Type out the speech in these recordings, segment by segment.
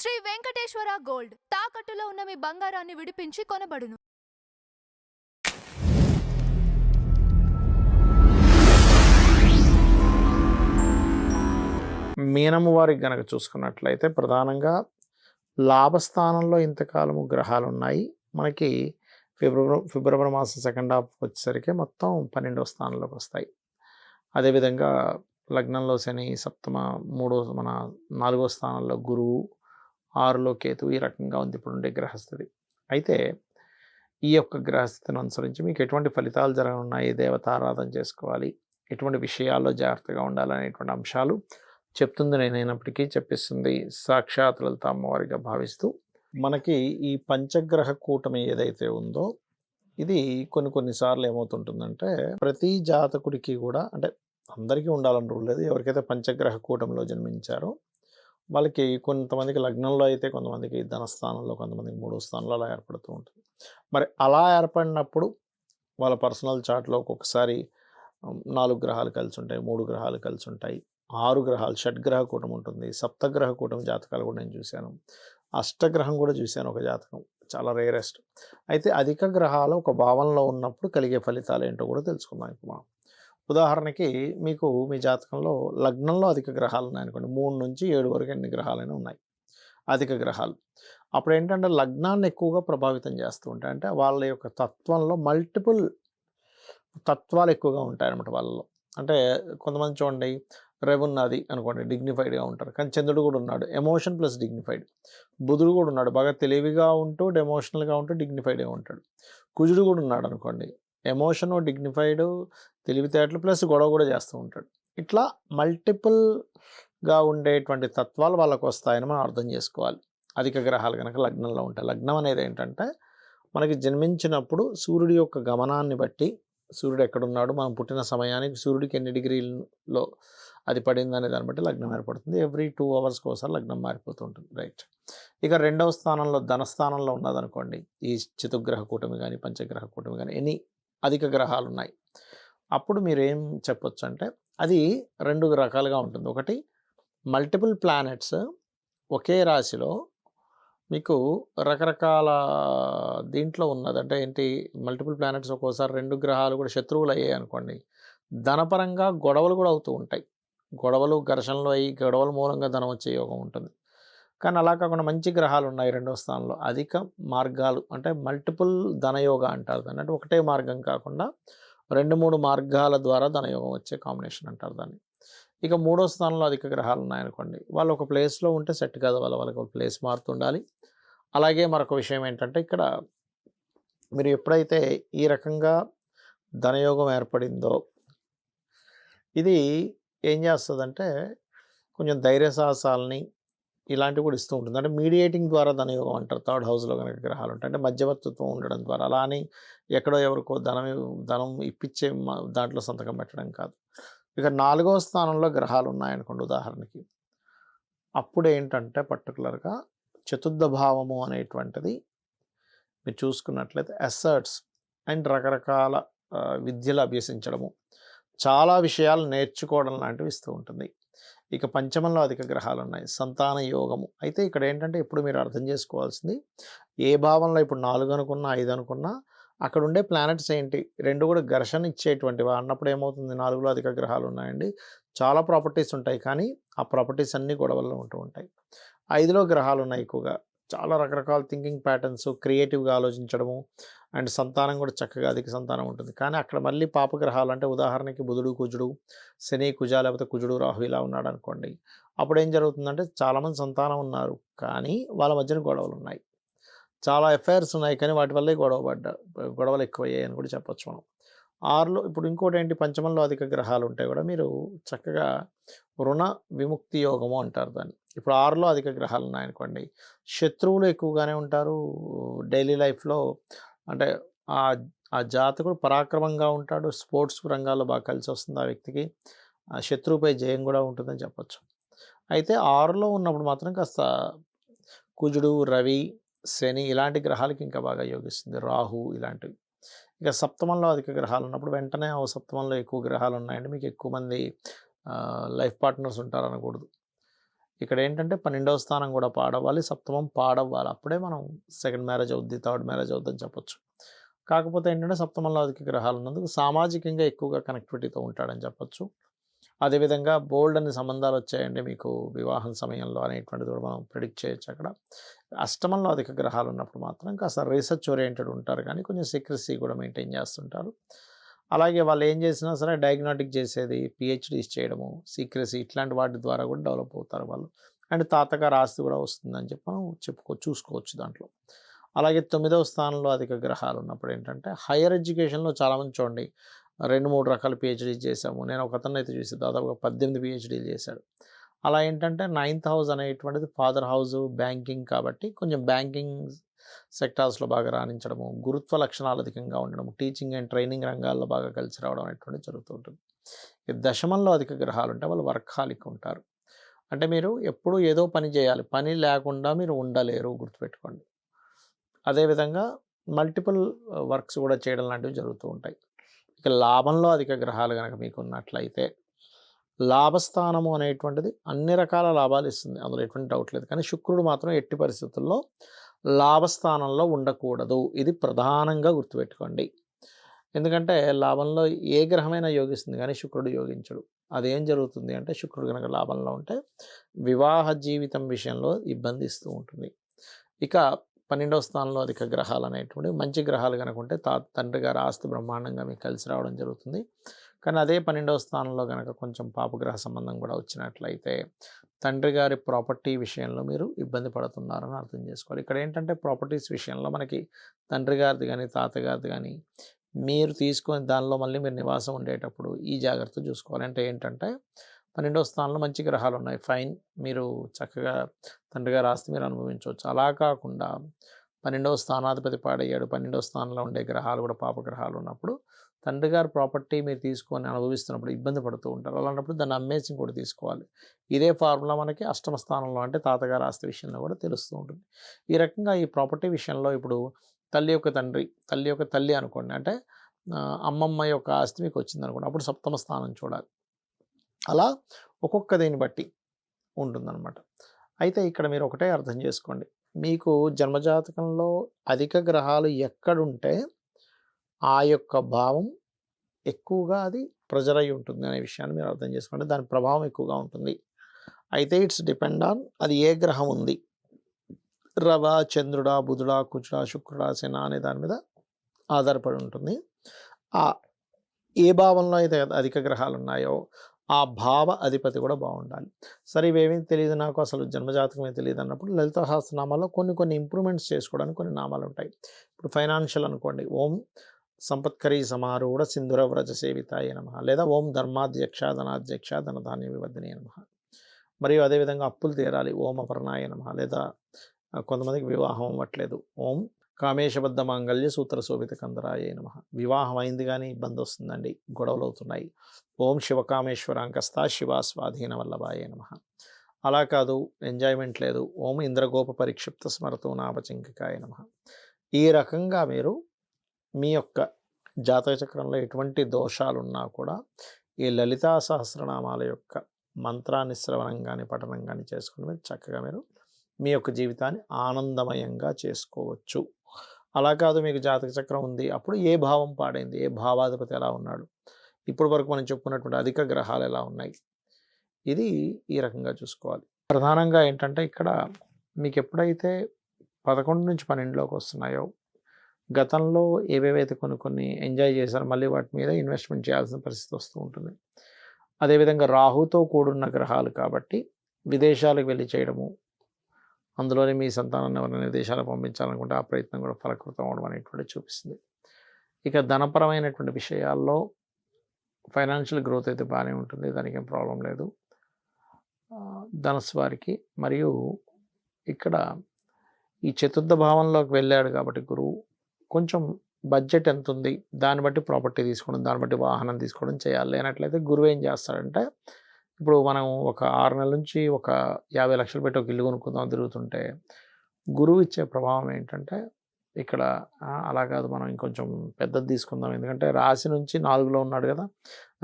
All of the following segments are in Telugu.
శ్రీ వెంకటేశ్వర గోల్డ్ తాకట్టులో ఉన్న మీ బంగారాన్ని విడిపించి కొనబడును. మీనము వారికి గనక చూసుకున్నట్లయితే ప్రధానంగా లాభస్థానంలో ఇంతకాలము గ్రహాలు ఉన్నాయి. మనకి ఫిబ్రవరి మాసం సెకండ్ హాఫ్ వచ్చేసరికి మొత్తం 12వ స్థానంలోకి వస్తాయి. అదేవిధంగా లగ్నంలో శని, సప్తమ మన 4వ స్థానంలో గురువు, 6లో కేతు, ఈ రకంగా ఉంది ఇప్పుడుండే గ్రహస్థితి. అయితే ఈ యొక్క గ్రహస్థితిని అనుసరించి మీకు ఎటువంటి ఫలితాలు జరగనున్నాయి, దేవతారాధన చేసుకోవాలి, ఎటువంటి విషయాల్లో జాగ్రత్తగా ఉండాలనేటువంటి అంశాలు చెప్తుంది నేనైనప్పటికీ చెప్పిస్తుంది సాక్షాత్ లలిత అమ్మవారిగా భావిస్తూ, మనకి ఈ పంచగ్రహ కూటమి ఏదైతే ఉందో ఇది కొన్నిసార్లు ఏమవుతుంటుందంటే ప్రతి జాతకుడికి కూడా, అంటే అందరికీ ఉండాలని రూల్ లేదు, ఎవరికైతే పంచగ్రహ కూటమిలో జన్మించారో వాళ్ళకి కొంతమందికి లగ్నంలో అయితే, కొంతమందికి ధనస్థానంలో, కొంతమందికి 3వ స్థానంలో అలా ఏర్పడుతూ ఉంటుంది. మరి అలా ఏర్పడినప్పుడు వాళ్ళ పర్సనల్ చార్ట్లో ఒక్కొక్కసారి 4 గ్రహాలు కలిసి ఉంటాయి, 3 గ్రహాలు కలిసి ఉంటాయి, 6 గ్రహాలు, షడ్గ్రహ కూటమి ఉంటుంది, సప్తగ్రహ కూటమి జాతకాలు కూడా నేను చూశాను, అష్టగ్రహం కూడా చూశాను ఒక జాతకం, చాలా రేరెస్ట్. అయితే అధిక గ్రహాలు ఒక భావంలో ఉన్నప్పుడు కలిగే ఫలితాలు ఏంటో కూడా తెలుసుకుందాం ఇప్పుడు మనం. ఉదాహరణకి మీకు మీ జాతకంలో లగ్నంలో అధిక గ్రహాలు ఉన్నాయనుకోండి, 3 నుంచి 7 వరకు ఎన్ని గ్రహాలైనా ఉన్నాయి అధిక గ్రహాలు. అప్పుడు ఏంటంటే లగ్నాన్ని ఎక్కువగా ప్రభావితం చేస్తూ ఉంటాయి. అంటే వాళ్ళ యొక్క తత్వంలో మల్టిపుల్ తత్వాలు ఎక్కువగా ఉంటాయన్నమాట వాళ్ళలో. అంటే కొంతమంది చూడండి, రవి ఉన్నది అనుకోండి, డిగ్నిఫైడ్గా ఉంటారు, కానీ చంద్రుడు కూడా ఉన్నాడు, ఎమోషన్ ప్లస్ డిగ్నిఫైడ్. బుధుడు కూడా ఉన్నాడు, బాగా తెలివిగా ఉంటూ ఎమోషనల్గా ఉంటూ డిగ్నిఫైడ్గా ఉంటాడు. కుజుడు కూడా ఉన్నాడు అనుకోండి, ఎమోషను, డిగ్నిఫైడ్, తెలివితేటలు ప్లస్ గొడవ కూడా చేస్తూ ఉంటాడు. ఇట్లా మల్టిపుల్గా ఉండేటువంటి తత్వాలు వాళ్ళకు వస్తాయని మనం అర్థం చేసుకోవాలి అధిక గ్రహాలు కనుక లగ్నంలో ఉంటాయి. లగ్నం అనేది ఏంటంటే మనకి జన్మించినప్పుడు సూర్యుడి యొక్క గమనాన్ని బట్టి, సూర్యుడు ఎక్కడున్నాడు, మనం పుట్టిన సమయానికి సూర్యుడికి ఎన్ని డిగ్రీల్లో అది పడింది అనే దాన్ని బట్టి లగ్నం ఏర్పడుతుంది. ఎవ్రీ 2 అవర్స్కి ఒకసారి లగ్నం మారిపోతూ ఉంటుంది. రైట్. ఇక 2వ స్థానంలో ధనస్థానంలో ఉన్నదనుకోండి, ఈ చతుర్గ్రహ కూటమి కానీ, పంచగ్రహ కూటమి కానీ, ఎన్ని అధిక గ్రహాలు ఉన్నాయి, అప్పుడు మీరు ఏం చెప్పొచ్చు అంటే అది 2 రకాలుగా ఉంటుంది. ఒకటి, మల్టిపుల్ ప్లానెట్స్ ఒకే రాశిలో మీకు రకరకాల దీంట్లో ఉన్నది. అంటే ఏంటి, మల్టిపుల్ ప్లానెట్స్ ఒక్కోసారి 2 గ్రహాలు కూడా శత్రువులు అయ్యాయి అనుకోండి, ధనపరంగా గొడవలు కూడా అవుతూ ఉంటాయి. గొడవలు, ఘర్షణలు అయ్యి గొడవల మూలంగా ధనం వచ్చే యోగం ఉంటుంది. కానీ అలా కాకుండా మంచి గ్రహాలు ఉన్నాయి 2వ స్థానంలో, అధిక మార్గాలు, అంటే మల్టిపుల్ ధనయోగ అంటారు దాన్ని. అంటే ఒకటే మార్గం కాకుండా 2-3 మార్గాల ద్వారా ధనయోగం వచ్చే కాంబినేషన్ అంటారు దాన్ని. ఇక 3వ స్థానంలో అధిక గ్రహాలు ఉన్నాయనుకోండి, వాళ్ళు ఒక ప్లేస్లో ఉంటే సెట్ కాదు, వాళ్ళకి ఒక ప్లేస్ మారుతుండాలి. అలాగే మరొక విషయం ఏంటంటే, ఇక్కడ మీరు ఎప్పుడైతే ఈ రకంగా ధనయోగం ఏర్పడిందో ఇది ఏం చేస్తుందంటే కొంచెం ధైర్య సాహసాలని ఇలాంటివి కూడా ఇస్తూ ఉంటుంది. అంటే మీడియేటింగ్ ద్వారా ధనయోగం అంటారు, 3rd హౌస్లో కనుక గ్రహాలు ఉంటాయి. అంటే మధ్యవర్తిత్వం ఉండడం ద్వారా, అలా అని ఎక్కడో ఎవరికో ధనం ఇప్పించే దాంట్లో సంతకం పెట్టడం కాదు. ఇక 4వ స్థానంలో గ్రహాలు ఉన్నాయనుకోండి ఉదాహరణకి, అప్పుడు ఏంటంటే పర్టికులర్గా చతుర్థ భావము అనేటువంటిది మీరు చూసుకున్నట్లయితే అసర్ట్స్ అండ్ రకరకాల విద్యలు అభ్యసించడము, చాలా విషయాలు నేర్చుకోవడం లాంటివి ఇస్తూ ఉంటుంది. ఇక పంచమంలో అధిక గ్రహాలు ఉన్నాయి, సంతాన యోగము. అయితే ఇక్కడ ఏంటంటే ఇప్పుడు మీరు అర్థం చేసుకోవాల్సింది, ఏ భావంలో ఇప్పుడు 4 అనుకున్నా 5 అనుకున్నా అక్కడ ఉండే ప్లానెట్స్ ఏంటి, 2 కూడా ఘర్షణ ఇచ్చేటువంటివి అన్నప్పుడు ఏమవుతుంది, 4లో అధిక గ్రహాలు ఉన్నాయండి, చాలా ప్రాపర్టీస్ ఉంటాయి, కానీ ఆ ప్రాపర్టీస్ అన్నీ గొడవల్లో ఉంటూ ఉంటాయి. 5లో గ్రహాలు ఉన్నాయి ఎక్కువగా, చాలా రకరకాల థింకింగ్ ప్యాటర్న్స్, క్రియేటివ్గా ఆలోచించడము, అండ్ సంతానం కూడా చక్కగా అధిక సంతానం ఉంటుంది. కానీ అక్కడ మళ్ళీ పాపగ్రహాలు, అంటే ఉదాహరణకి బుధుడు, కుజుడు, శని, కుజ, లేకపోతే కుజుడు, రాహు ఇలా ఉన్నాడు అనుకోండి, అప్పుడు ఏం జరుగుతుందంటే చాలామంది సంతానం ఉన్నారు కానీ వాళ్ళ మధ్యన గొడవలు ఉన్నాయి, చాలా ఎఫైర్స్ ఉన్నాయి కానీ వాటి వల్లే గొడవలు ఎక్కువయ్యాయి అని కూడా చెప్పొచ్చు మనం. 6లో ఇప్పుడు ఇంకోటి ఏంటి, పంచమంలో అధిక గ్రహాలు ఉంటాయి కూడా మీరు చక్కగా రుణ విముక్తి యోగము అంటారు దాన్ని. ఇప్పుడు 6లో అధిక గ్రహాలు ఉన్నాయనుకోండి, శత్రువులు ఎక్కువగానే ఉంటారు డైలీ లైఫ్లో. అంటే ఆ జాతకుడు పరాక్రమంగా ఉంటాడు, స్పోర్ట్స్ రంగాల్లో బాగా కలిసి వస్తుంది ఆ వ్యక్తికి, ఆ శత్రువుపై జయం కూడా ఉంటుందని చెప్పొచ్చు. అయితే 6లో ఉన్నప్పుడు మాత్రం కాస్త కుజుడు, రవి, శని ఇలాంటి గ్రహాలకి ఇంకా బాగా యోగిస్తుంది, రాహు ఇలాంటివి. ఇక సప్తమంలో అధిక గ్రహాలు ఉన్నప్పుడు వెంటనే సప్తమంలో ఎక్కువ గ్రహాలు ఉన్నాయండి, మీకు ఎక్కువ మంది లైఫ్ పార్ట్నర్స్ ఉంటారు అనకూడదు. ఇక్కడ ఏంటంటే 12వ స్థానం కూడా పాడవ్వాలి, సప్తమం పాడవ్వాలి. అప్పుడే మనం సెకండ్ మ్యారేజ్ అవుద్ది, థర్డ్ మ్యారేజ్ అవుద్దని చెప్పొచ్చు. కాకపోతే ఏంటంటే సప్తమంలో అధిక గ్రహాలు ఉన్నందుకు సామాజికంగా ఎక్కువగా కనెక్టివిటీతో ఉంటాడని చెప్పొచ్చు. అదేవిధంగా బోల్డ్ అన్ని సంబంధాలు వచ్చాయండి మీకు వివాహం సమయంలో అనేటువంటిది కూడా మనం ప్రిడిక్ట్ చేయొచ్చు అక్కడ. అష్టమంలో అధిక గ్రహాలు ఉన్నప్పుడు మాత్రం కాస్త రీసెర్చ్ ఓరియంటెడ్ ఉంటారు కానీ కొంచెం సీక్రెసీ కూడా మెయింటైన్ చేస్తుంటారు. అలాగే వాళ్ళు ఏం చేసినా సరే డయాగ్నోటిక్ చేసేది, పిహెచ్డీస్ చేయడము, సీక్రెసీ ఇట్లాంటి వాటి ద్వారా కూడా డెవలప్ అవుతారు వాళ్ళు. అండ్ తాతగారు ఆస్తి కూడా వస్తుందని చెప్పి మనం చూసుకోవచ్చు దాంట్లో. అలాగే 9వ స్థానంలో అధిక గ్రహాలు ఉన్నప్పుడు ఏంటంటే హైయర్ ఎడ్యుకేషన్లో చాలామంది చూడండి 2-3 రకాల పిహెచ్డీ చేశాము. నేను ఒక అతన్ని అయితే చూసి దాదాపుగా 18 పిహెచ్డీలు చేశాడు. అలా ఏంటంటే 9th హౌస్ అనేటువంటిది ఫాదర్ హౌస్, బ్యాంకింగ్ కాబట్టి కొంచెం బ్యాంకింగ్ సెక్టార్స్లో బాగా రాణించడము, గురుత్వ లక్షణాలు అధికంగా ఉండడము, టీచింగ్ అండ్ ట్రైనింగ్ రంగాల్లో బాగా కలిసి రావడం అనేటువంటిది జరుగుతూ ఉంటుంది. ఈ దశమంలో అధిక గ్రహాలు ఉంటే వాళ్ళు వర్కాలిక్ ఉంటారు. అంటే మీరు ఎప్పుడూ ఏదో పని చేయాలి, పని లేకుండా మీరు ఉండలేరు, గుర్తుపెట్టుకోండి. అదేవిధంగా మల్టిపుల్ వర్క్స్ కూడా చేయడం లాంటివి జరుగుతూ ఉంటాయి. ఇక లాభంలో అధిక గ్రహాలు కనుక మీకు ఉన్నట్లయితే లాభస్థానము అనేటువంటిది అన్ని రకాల లాభాలు ఇస్తుంది, అందులో ఎటువంటి డౌట్ లేదు. కానీ శుక్రుడు మాత్రం ఎట్టి పరిస్థితుల్లో లాభస్థానంలో ఉండకూడదు, ఇది ప్రధానంగా గుర్తుపెట్టుకోండి. ఎందుకంటే లాభంలో ఏ గ్రహమైనా యోగిస్తుంది కానీ శుక్రుడు యోగించడు. అదేం జరుగుతుంది అంటే శుక్రుడు కనుక లాభంలో ఉంటే వివాహ జీవితం విషయంలో ఇబ్బంది ఇస్తూ ఉంటుంది. ఇక 12వ స్థానంలో అధిక గ్రహాలు అనేటువంటివి మంచి గ్రహాలు కనుక ఉంటే తండ్రి గారి ఆస్తి బ్రహ్మాండంగా మీకు కలిసి రావడం జరుగుతుంది. కానీ అదే 12వ స్థానంలో కనుక కొంచెం పాపగ్రహ సంబంధం కూడా వచ్చినట్లయితే తండ్రి గారి ప్రాపర్టీ విషయంలో మీరు ఇబ్బంది పడుతున్నారని అర్థం చేసుకోవాలి. ఇక్కడ ఏంటంటే ప్రాపర్టీస్ విషయంలో మనకి తండ్రి గారిది కానీ తాతగారిది కానీ మీరు తీసుకొని దానిలో మళ్ళీ మీరు నివాసం ఉండేటప్పుడు ఈ జాగ్రత్త చూసుకోవాలి. అంటే ఏంటంటే 12వ స్థానంలో మంచి గ్రహాలు ఉన్నాయి, ఫైన్, మీరు చక్కగా తండ్రి గారి ఆస్తి మీరు అనుభవించవచ్చు. అలా కాకుండా 12వ స్థానాధిపతి పాడయ్యాడు, 12వ స్థానంలో ఉండే గ్రహాలు కూడా పాపగ్రహాలు ఉన్నప్పుడు తండ్రి గారి ప్రాపర్టీ మీరు తీసుకొని అనుభవిస్తున్నప్పుడు ఇబ్బంది పడుతూ ఉంటారు. అలాంటప్పుడు దాన్ని అమ్మేసి కూడా తీసుకోవాలి. ఇదే ఫార్ములా మనకి అష్టమ స్థానంలో అంటే తాతగారి ఆస్తి విషయంలో కూడా తెలుస్తూ ఉంటుంది. ఈ రకంగా ఈ ప్రాపర్టీ విషయంలో ఇప్పుడు తల్లి యొక్క తండ్రి, తల్లి యొక్క తల్లి అనుకోండి, అంటే అమ్మమ్మ యొక్క ఆస్తి మీకు వచ్చింది అనుకోండి, అప్పుడు సప్తమ స్థానం చూడాలి. అలా ఒక్కొక్క దీన్ని బట్టి ఉంటుందన్నమాట. అయితే ఇక్కడ మీరు ఒకటే అర్థం చేసుకోండి, మీకు జన్మజాతకంలో అధిక గ్రహాలు ఎక్కడుంటే ఆ యొక్క భావం ఎక్కువగా అది ప్రెజర్ అయి ఉంటుంది అనే విషయాన్ని మీరు అర్థం చేసుకోండి. దాని ప్రభావం ఎక్కువగా ఉంటుంది. అయితే ఇట్స్ డిపెండ్ ఆన్ అది ఏ గ్రహం ఉంది, రవ, చంద్రుడా, బుధుడా, కుజుడా, శుక్రుడా, శన అనే దాని మీద ఆధారపడి ఉంటుంది. ఏ భావంలో అయితే అధిక గ్రహాలు ఉన్నాయో ఆ భావ అధిపతి కూడా బాగుండాలి. సరే ఇవేమీ తెలియదు నాకు, అసలు జన్మజాతకమే తెలియదు అన్నప్పుడు లలిత సహస్రనామాల్లో కొన్ని ఇంప్రూవ్మెంట్స్ చేసుకోవడానికి కొన్ని నామాలు ఉంటాయి. ఇప్పుడు ఫైనాన్షియల్ అనుకోండి, ఓం సంపత్కరీ సమారూఢ సింధుర వ్రజ సేవితాయ నమః, లేదా ఓం ధర్మాధ్యక్ష ధనాధ్యక్ష ధనధాన్య వివర్ధిని నమః. మరియు అదేవిధంగా అప్పులు తీరాలి, ఓం అపర్ణాయ నమః. లేదా కొంతమందికి వివాహం అవ్వట్లేదు, ఓం కామేశబద్ధ మాంగళ్య సూత్ర శోభిత కందరాయ నమః. వివాహం అయింది కానీ ఇబ్బంది వస్తుందండి, గొడవలు అవుతున్నాయి, ఓం శివకామేశ్వరాంకస్తా శివ స్వాధీన వల్లభాయ నమః. అలా కాదు, ఎంజాయ్మెంట్ లేదు, ఓం ఇంద్రగోప పరిక్షిప్త స్మరతో నాపచింకికాయ నమః. ఈ రకంగా మీరు మీ యొక్క జాతక చక్రంలో ఎటువంటి దోషాలున్నా కూడా ఈ లలితా సహస్రనామాల యొక్క మంత్రాన్ని శ్రవణం కానీ పఠనం కానీ చేసుకుని మీరు చక్కగా మీరు మీ యొక్క జీవితాన్ని ఆనందమయంగా చేసుకోవచ్చు. అలా కాదు, మీకు జాతక చక్రం ఉంది, అప్పుడు ఏ భావం పాడైంది, ఏ భావాధిపతి ఎలా ఉన్నాడు, ఇప్పుడు వరకు మనం చెప్పుకున్నటువంటి అధిక గ్రహాలు ఎలా ఉన్నాయి, ఇది ఈ రకంగా చూసుకోవాలి. ప్రధానంగా ఏంటంటే ఇక్కడ మీకు ఎప్పుడైతే 11 నుంచి 12లోకి వస్తున్నాయో గతంలో ఏవేవైతే కొన్ని ఎంజాయ్ చేశారో మళ్ళీ వాటి మీద ఇన్వెస్ట్మెంట్ చేయాల్సిన పరిస్థితి వస్తూ ఉంటుంది. అదేవిధంగా రాహుతో కూడున్న గ్రహాలు కాబట్టి విదేశాలకు వెళ్ళి చేయడము, అందులోనే మీ సంతానాన్ని ఎవరైనా విదేశాలకు పంపించాలనుకుంటే ఆ ప్రయత్నం కూడా ఫలకృతం అవడం అనేటువంటి చూపిస్తుంది. ఇక ధనపరమైనటువంటి విషయాల్లో ఫైనాన్షియల్ గ్రోత్ అయితే బాగానే ఉంటుంది, దానికి ఏం ప్రాబ్లం లేదు ధనస్సు వారికి. మరియు ఇక్కడ ఈ చతుర్థ భావంలోకి వెళ్ళాడు కాబట్టి గురువు కొంచెం బడ్జెట్ ఎంత ఉంది దాన్ని బట్టి ప్రాపర్టీ తీసుకోవడం, దాన్ని బట్టి వాహనం తీసుకోవడం చేయాలి. లేనట్లయితే గురువు ఏం చేస్తాడంటే, ఇప్పుడు మనం ఒక 6 నెలల నుంచి ఒక 50 లక్షలు పెట్టి ఒక ఇల్లు కొనుక్కుందాం తిరుగుతుంటే గురువు ఇచ్చే ప్రభావం ఏంటంటే ఇక్కడ అలా కాదు, మనం ఇంకొంచెం పెద్దది తీసుకుందాం, ఎందుకంటే రాశి నుంచి 4లో ఉన్నాడు కదా,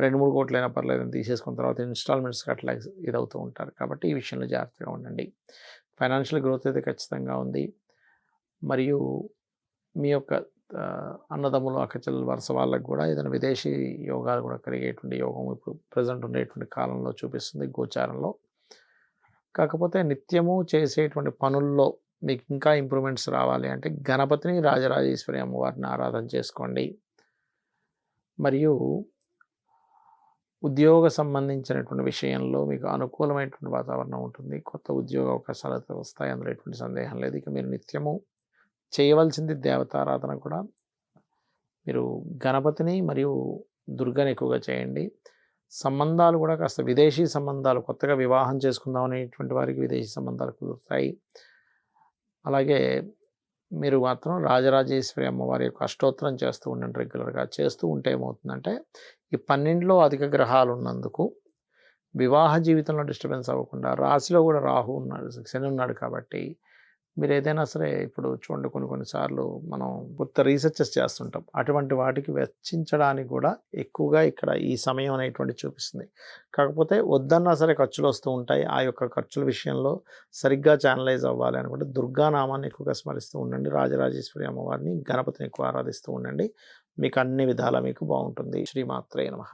2-3 కోట్లైనా పర్లేదని తీసేసుకున్న తర్వాత ఇన్స్టాల్మెంట్స్కి అట్లా ఇదవుతూ ఉంటారు. కాబట్టి ఈ విషయంలో జాగ్రత్తగా ఉండండి. ఫైనాన్షియల్ గ్రోత్ అయితే ఖచ్చితంగా ఉంది. మరియు మీ యొక్క అన్నదమ్ములు అక్కచెల్లెలు వరుస వాళ్ళకు కూడా ఏదైనా విదేశీ యోగాలు కూడా కలిగేటువంటి యోగం ఇప్పుడు ప్రజెంట్ ఉండేటువంటి కాలంలో చూపిస్తుంది గోచారంలో. కాకపోతే నిత్యము చేసేటువంటి పనుల్లో మీకు ఇంకా ఇంప్రూవ్మెంట్స్ రావాలి అంటే గణపతిని, రాజరాజేశ్వరి అమ్మవారిని ఆరాధన చేసుకోండి. మరియు ఉద్యోగ సంబంధించినటువంటి విషయంలో మీకు అనుకూలమైనటువంటి వాతావరణం ఉంటుంది. కొత్త ఉద్యోగ అవకాశాలు అయితే వస్తాయి, అందులో ఎటువంటి సందేహం లేదు. ఇక మీరు నిత్యము చేయవలసింది దేవతారాధన కూడా. మీరు గణపతిని మరియు దుర్గని ఎక్కువగా చేయండి. సంబంధాలు కూడా కాస్త విదేశీ సంబంధాలు, కొత్తగా వివాహం చేసుకుందాం అనేటువంటి వారికి విదేశీ సంబంధాలు కుదురుతాయి. అలాగే మీరు మాత్రం రాజరాజేశ్వరి అమ్మవారి యొక్క అష్టోత్తరం చేస్తూ ఉండండి. రెగ్యులర్గా చేస్తూ ఉంటే ఏమవుతుందంటే ఈ 12లో అధిక గ్రహాలు ఉన్నందుకు వివాహ జీవితంలో డిస్టర్బెన్స్ అవ్వకుండా, రాశిలో కూడా రాహు ఉన్నాడు, శని ఉన్నాడు కాబట్టి మీరు ఏదైనా సరే ఇప్పుడు చూడండి కొన్నిసార్లు మనం కొత్త రీసెర్చెస్ చేస్తుంటాం, అటువంటి వాటికి వెచ్చించడానికి కూడా ఎక్కువగా ఇక్కడ ఈ సమయం అనేటువంటి చూపిస్తుంది. కాకపోతే వద్దన్నా సరే ఖర్చులు వస్తూ ఉంటాయి. ఆ యొక్క ఖర్చుల విషయంలో సరిగ్గా ఛానలైజ్ అవ్వాలి అనుకుంటే దుర్గానామాన్ని ఎక్కువగా స్మరిస్తూ ఉండండి. రాజరాజేశ్వరి అమ్మవారిని, గణపతిని ఎక్కువ ఆరాధిస్తూ ఉండండి. మీకు అన్ని విధాలా మీకు బాగుంటుంది. శ్రీమాత్రే నమః.